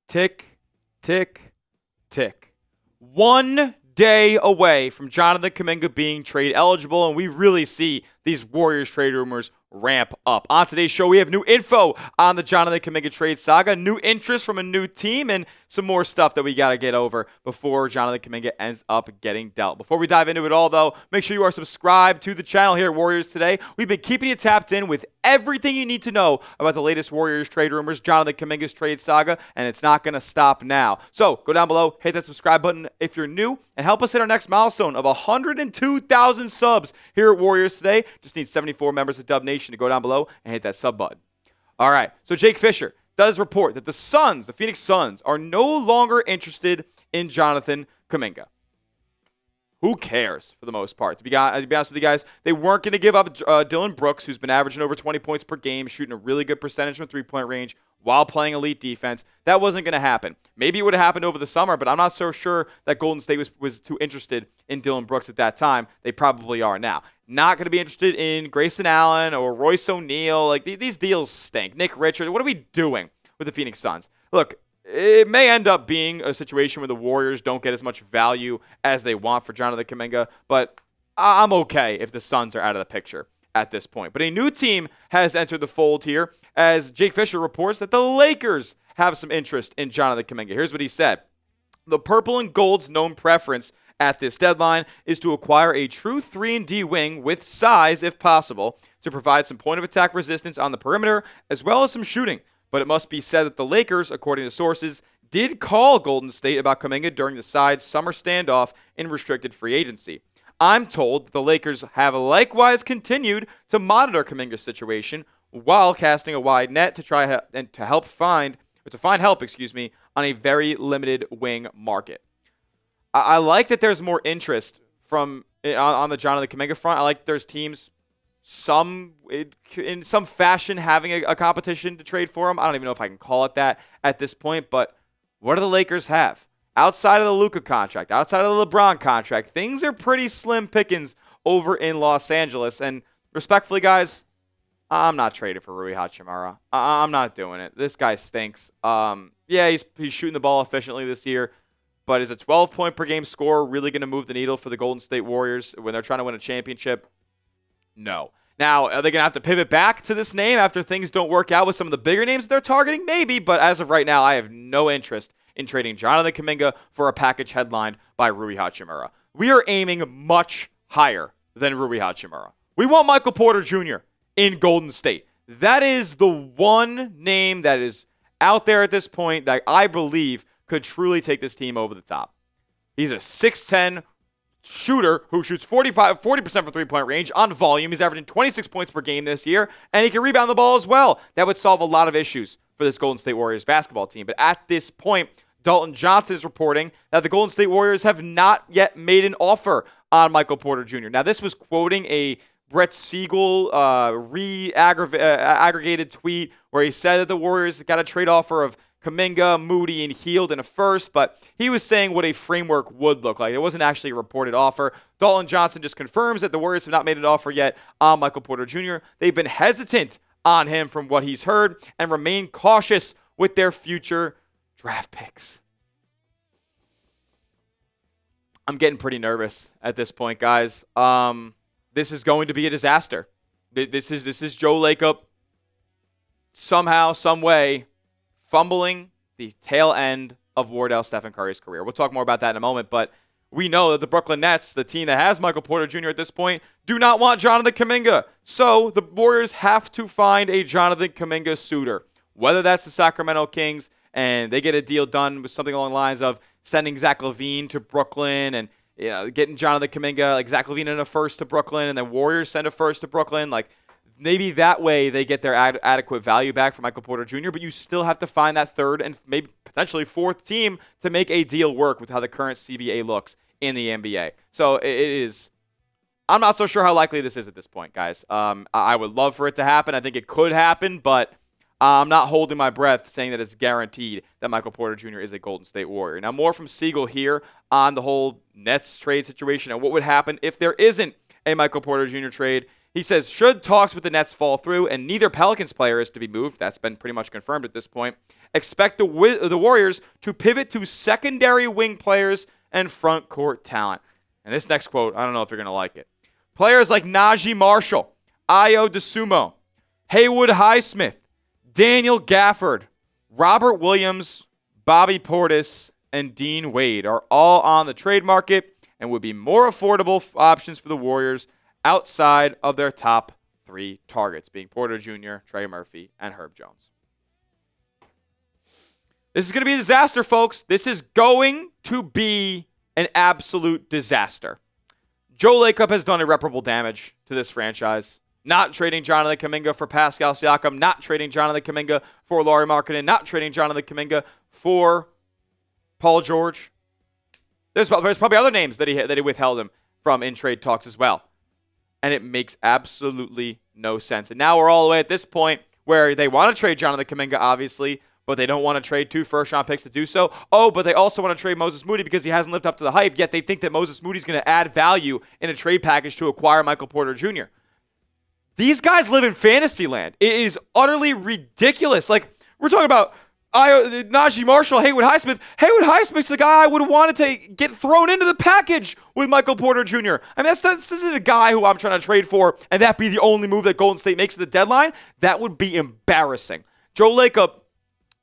Tick, tick, tick. 1 day away from Jonathan Kuminga being trade eligible, and we really see these Warriors trade rumors ramp up. On today's show, we have new info on the Jonathan Kuminga trade saga, new interest from a new team, and some more stuff that we got to get over before Jonathan Kuminga ends up getting dealt. Before we dive into it all, though, make sure you are subscribed to the channel here at Warriors Today. We've been keeping you tapped in with everything you need to know about the latest Warriors trade rumors, Jonathan Kuminga's trade saga, and it's not going to stop now. So go down below, hit that subscribe button if you're new, and help us hit our next milestone of 102,000 subs here at Warriors Today. Just need 74 members of Dub Nation to go down below and hit that sub button. All right, so Jake Fischer does report that the Phoenix Suns, are no longer interested in Jonathan Kuminga. Who cares for the most part? To be honest with you guys, they weren't going to give up Dylan Brooks, who's been averaging over 20 points per game, shooting a really good percentage from three-point range while playing elite defense. That wasn't going to happen. Maybe it would have happened over the summer, but I'm not so sure that Golden State was too interested in Dylan Brooks at that time. They probably are now. Not going to be interested in Grayson Allen or Royce O'Neal. Like, these deals stink. Nick Richards, what are we doing with the Phoenix Suns? Look, it may end up being a situation where the Warriors don't get as much value as they want for Jonathan Kuminga, but I'm okay if the Suns are out of the picture at this point. But a new team has entered the fold here, as Jake Fischer reports that the Lakers have some interest in Jonathan Kuminga. Here's what he said. The purple and gold's known preference at this deadline is to acquire a true 3-and-D wing with size, if possible, to provide some point-of-attack resistance on the perimeter, as well as some shooting. But it must be said that the Lakers, according to sources, did call Golden State about Kuminga during the side's summer standoff in restricted free agency. I'm told that the Lakers have likewise continued to monitor Kuminga's situation while casting a wide net to try to find help on a very limited wing market. I like that there's more interest on the Jonathan Kuminga front. I like there's teams in some fashion having a competition to trade for him. I don't even know if I can call it that at this point, but what do the Lakers have? Outside of the Luka contract, outside of the LeBron contract, things are pretty slim pickings over in Los Angeles. And respectfully, guys, I'm not trading for Rui Hachimura. I'm not doing it. This guy stinks. Yeah, he's shooting the ball efficiently this year, but is a 12-point per game scorer really going to move the needle for the Golden State Warriors when they're trying to win a championship? No. Now, are they going to have to pivot back to this name after things don't work out with some of the bigger names they're targeting? Maybe, but as of right now, I have no interest in trading Jonathan Kuminga for a package headlined by Rui Hachimura. We are aiming much higher than Rui Hachimura. We want Michael Porter Jr. in Golden State. That is the one name that is out there at this point that I believe could truly take this team over the top. He's a 6'10", shooter who shoots 40% from three-point range on volume. He's averaging 26 points per game this year, and he can rebound the ball as well. That would solve a lot of issues for this Golden State Warriors basketball team. But at this point, Dalton Johnson is reporting that the Golden State Warriors have not yet made an offer on Michael Porter Jr. Now, this was quoting a Brett Siegel aggregated tweet where he said that the Warriors got a trade offer of Kuminga, Moody, and Hield in a first, but he was saying what a framework would look like. It wasn't actually a reported offer. Dalton Johnson just confirms that the Warriors have not made an offer yet on Michael Porter Jr. They've been hesitant on him from what he's heard and remain cautious with their future draft picks. I'm getting pretty nervous at this point, guys. This is going to be a disaster. This is Joe Lacob somehow, some way, fumbling the tail end of Wardell Stephen Curry's career. We'll talk more about that in a moment, but we know that the Brooklyn Nets, the team that has Michael Porter Jr. at this point, do not want Jonathan Kuminga. So the Warriors have to find a Jonathan Kuminga suitor, whether that's the Sacramento Kings and they get a deal done with something along the lines of sending Zach LaVine to Brooklyn and getting Jonathan Kuminga, like Zach LaVine in a first to Brooklyn, and then Warriors send a first to Brooklyn. Like, maybe that way they get their adequate value back for Michael Porter Jr., but you still have to find that third and maybe potentially fourth team to make a deal work with how the current CBA looks in the NBA. So it is, I'm not so sure how likely this is at this point, guys. I would love for it to happen. I think it could happen, but I'm not holding my breath saying that it's guaranteed that Michael Porter Jr. is a Golden State Warrior. Now, more from Siegel here on the whole Nets trade situation and what would happen if there isn't a Michael Porter Jr. trade. He says, should talks with the Nets fall through and neither Pelicans player is to be moved, that's been pretty much confirmed at this point, expect the Warriors to pivot to secondary wing players and front court talent. And this next quote, I don't know if you're going to like it. Players like Naji Marshall, Ayo Dosunmu, Haywood Highsmith, Daniel Gafford, Robert Williams, Bobby Portis, and Dean Wade are all on the trade market and would be more affordable options for the Warriors outside of their top 3 targets, being Porter Jr., Trey Murphy, and Herb Jones. This is going to be a disaster, folks. This is going to be an absolute disaster. Joe Lacob has done irreparable damage to this franchise. Not trading Jonathan Kuminga for Pascal Siakam, not trading Jonathan Kuminga for Lauri Markkanen, not trading Jonathan Kuminga for Paul George. There's probably other names that he withheld him from in trade talks as well. And it makes absolutely no sense. And now we're all the way at this point where they want to trade Jonathan Kuminga, obviously, but they don't want to trade 2 first-round picks to do so. Oh, but they also want to trade Moses Moody because he hasn't lived up to the hype, yet they think that Moses Moody's going to add value in a trade package to acquire Michael Porter Jr. These guys live in fantasy land. It is utterly ridiculous. Like, we're talking about Naji Marshall, Haywood Highsmith. Haywood Highsmith's the guy I would have wanted to get thrown into the package with Michael Porter Jr. I mean, this isn't a guy who I'm trying to trade for, and that be the only move that Golden State makes at the deadline. That would be embarrassing. Joe Lacob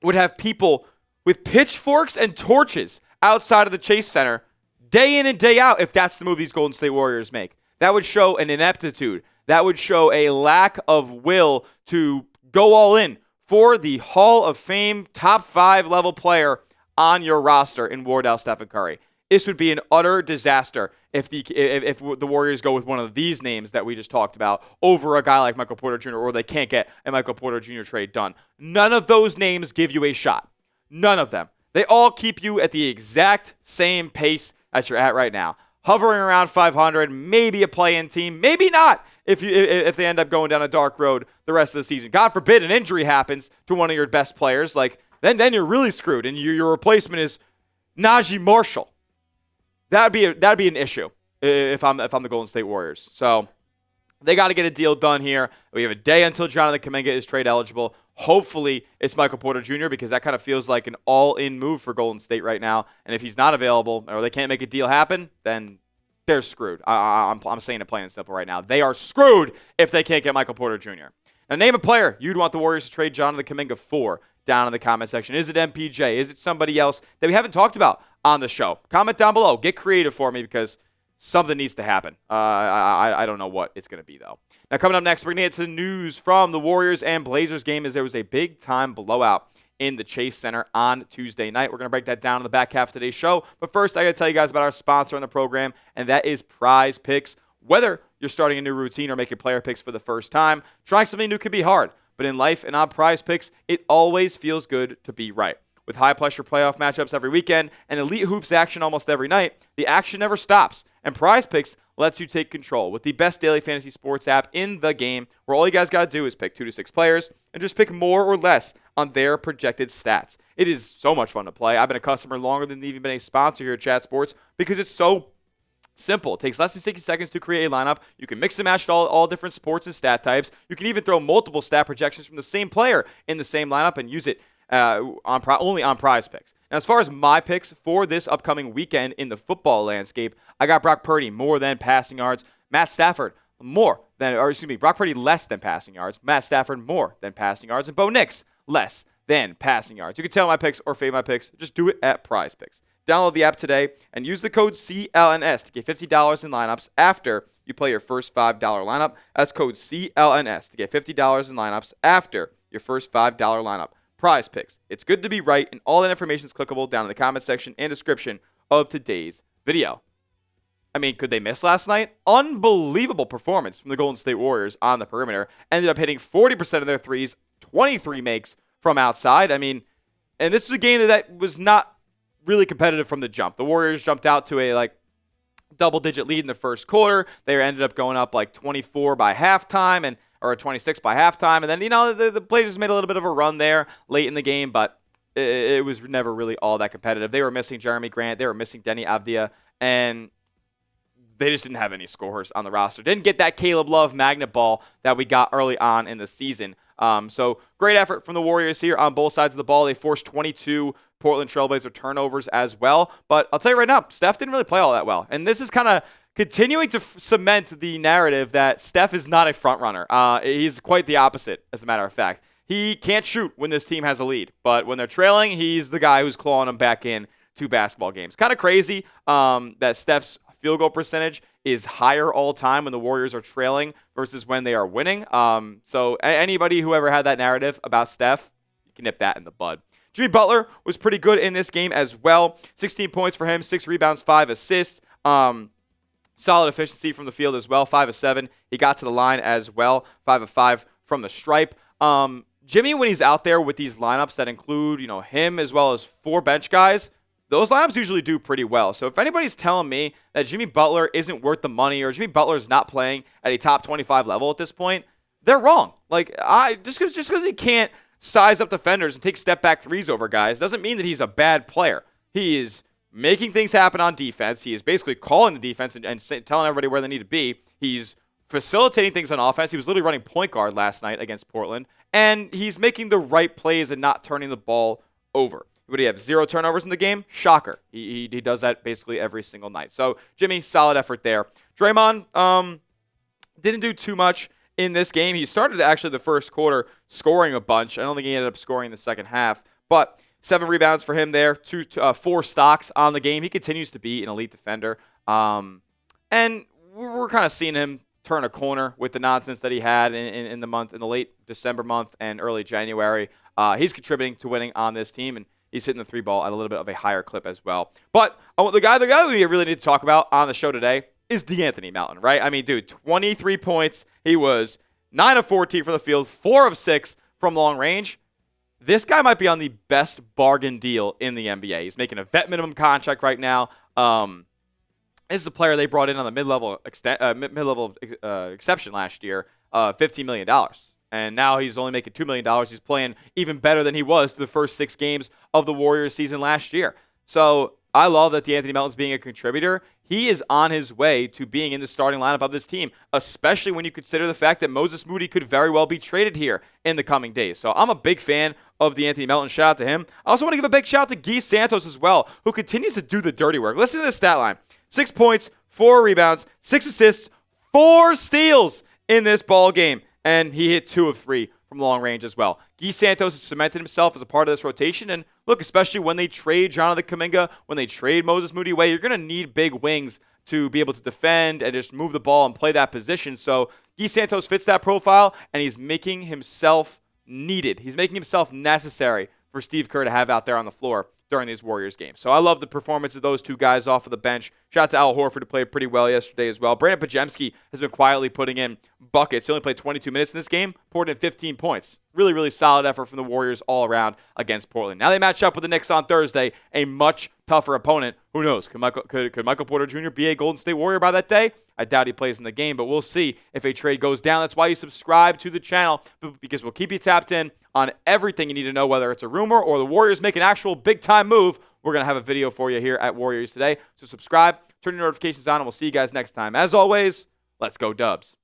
would have people with pitchforks and torches outside of the Chase Center day in and day out if that's the move these Golden State Warriors make. That would show an ineptitude. That would show a lack of will to go all in for the Hall of Fame top 5 level player on your roster in Wardell Stephen Curry. This would be an utter disaster if the Warriors go with one of these names that we just talked about over a guy like Michael Porter Jr. or they can't get a Michael Porter Jr. trade done. None of those names give you a shot. None of them. They all keep you at the exact same pace that you're at right now. Hovering around 500, maybe a play-in team, maybe not if they end up going down a dark road the rest of the season. God forbid an injury happens to one of your best players, like then you're really screwed, and your replacement is Naji Marshall. That'd be an issue if I'm the Golden State Warriors. So they got to get a deal done here. We have a day until Jonathan Kuminga is trade eligible. Hopefully it's Michael Porter Jr. because that kind of feels like an all-in move for Golden State right now. And if he's not available or they can't make a deal happen, then they're screwed. I'm saying it plain and simple right now. They are screwed if they can't get Michael Porter Jr. Now name a player you'd want the Warriors to trade Jonathan Kuminga for down in the comment section. Is it MPJ? Is it somebody else that we haven't talked about on the show? Comment down below. Get creative for me because something needs to happen. I don't know what it's going to be, though. Now, coming up next, we're going to get to the news from the Warriors and Blazers game as there was a big-time blowout in the Chase Center on Tuesday night. We're going to break that down in the back half of today's show. But first, I got to tell you guys about our sponsor on the program, and that is PrizePicks. Whether you're starting a new routine or making player picks for the first time, trying something new can be hard. But in life and on PrizePicks, it always feels good to be right. With high-pressure playoff matchups every weekend and elite hoops action almost every night, the action never stops. And PrizePicks lets you take control with the best daily fantasy sports app in the game, where all you guys got to do is pick 2 to 6 players and just pick more or less on their projected stats. It is so much fun to play. I've been a customer longer than even been a sponsor here at Chat Sports because it's so simple. It takes less than 60 seconds to create a lineup. You can mix and match all different sports and stat types. You can even throw multiple stat projections from the same player in the same lineup and use it only on PrizePicks. Now, as far as my picks for this upcoming weekend in the football landscape, I got Brock Purdy more than passing yards, Matt Stafford Brock Purdy less than passing yards, Matt Stafford more than passing yards, and Bo Nix less than passing yards. You can tell my picks or fade my picks. Just do it at PrizePicks. Download the app today and use the code CLNS to get $50 in lineups after you play your first $5 lineup. That's code CLNS to get $50 in lineups after your first $5 lineup. PrizePicks. It's good to be right, and all that information is clickable down in the comment section and description of today's video. I mean, could they miss last night? Unbelievable performance from the Golden State Warriors on the perimeter. Ended up hitting 40% of their threes, 23 makes from outside. I mean, and this was a game that was not really competitive from the jump. The Warriors jumped out to a double-digit lead in the first quarter. They ended up going up 24 by halftime or 26 by halftime. And then, the Blazers made a little bit of a run there late in the game, but it was never really all that competitive. They were missing Jeremy Grant. They were missing Denny Avdia. And they just didn't have any scorers on the roster. Didn't get that Caleb Love magnet ball that we got early on in the season. So great effort from the Warriors here on both sides of the ball. They forced 22 Portland Trailblazer turnovers as well. But I'll tell you right now, Steph didn't really play all that well. And this is kind of continuing to cement the narrative that Steph is not a front runner. He's quite the opposite, as a matter of fact. He can't shoot when this team has a lead. But when they're trailing, he's the guy who's clawing them back in to basketball games. Kind of crazy that Steph's field goal percentage is higher all time when the Warriors are trailing versus when they are winning. So anybody who ever had that narrative about Steph, you can nip that in the bud. Jimmy Butler was pretty good in this game as well. 16 points for him, 6 rebounds, 5 assists. Solid efficiency from the field as well, 5 of 7. He got to the line as well, 5 of 5 from the stripe. Jimmy, when he's out there with these lineups that include, him as well as 4 bench guys, those lineups usually do pretty well. So if anybody's telling me that Jimmy Butler isn't worth the money or Jimmy Butler's not playing at a top 25 level at this point, they're wrong. Just because he can't size up defenders and take step back threes over guys doesn't mean that he's a bad player. He is making things happen on defense. He is basically calling the defense and telling everybody where they need to be. He's facilitating things on offense. He was literally running point guard last night against Portland. And he's making the right plays and not turning the ball over. Would he have 0 turnovers in the game? Shocker. He does that basically every single night. So, Jimmy, solid effort there. Draymond didn't do too much in this game. He started actually the first quarter scoring a bunch. I don't think he ended up scoring in the second half. But 7 rebounds for him there, 4 stocks on the game. He continues to be an elite defender. And we're kind of seeing him turn a corner with the nonsense that he had in the late December month and early January. He's contributing to winning on this team, and he's hitting the 3 ball at a little bit of a higher clip as well. But the guy we really need to talk about on the show today is DeAnthony Melton, right? I mean, dude, 23 points. He was 9 of 14 from the field, 4 of 6 from long range. This guy might be on the best bargain deal in the NBA. He's making a vet minimum contract right now. This is a player they brought in on the mid-level exception last year, $15 million. And now he's only making $2 million. He's playing even better than he was the first 6 games of the Warriors season last year. So I love that DeAnthony Melton's being a contributor. He is on his way to being in the starting lineup of this team, especially when you consider the fact that Moses Moody could very well be traded here in the coming days. So I'm a big fan of DeAnthony Melton. Shout out to him. I also want to give a big shout out to Guy Santos as well, who continues to do the dirty work. Listen to this stat line. 6 points, 4 rebounds, 6 assists, 4 steals in this ball game. And he hit 2 of 3 from long range as well. Guy Santos has cemented himself as a part of this rotation. And look, especially when they trade Jonathan Kuminga, when they trade Moses Moody away, you're going to need big wings to be able to defend and just move the ball and play that position. So Guy Santos fits that profile, and he's making himself needed. He's making himself necessary for Steve Kerr to have out there on the floor during these Warriors games. So I love the performance of those 2 guys off of the bench. Shout out to Al Horford, who played pretty well yesterday as well. Brandon Pajemski has been quietly putting in buckets. He only played 22 minutes in this game, poured in 15 points. Really, really solid effort from the Warriors all around against Portland. Now they match up with the Knicks on Thursday, a much tougher opponent. Who knows? Could Michael Porter Jr. be a Golden State Warrior by that day? I doubt he plays in the game, but we'll see if a trade goes down. That's why you subscribe to the channel, because we'll keep you tapped in on everything you need to know, whether it's a rumor or the Warriors make an actual big-time move. We're going to have a video for you here at Warriors Today. So subscribe, turn your notifications on, and we'll see you guys next time. As always, let's go Dubs.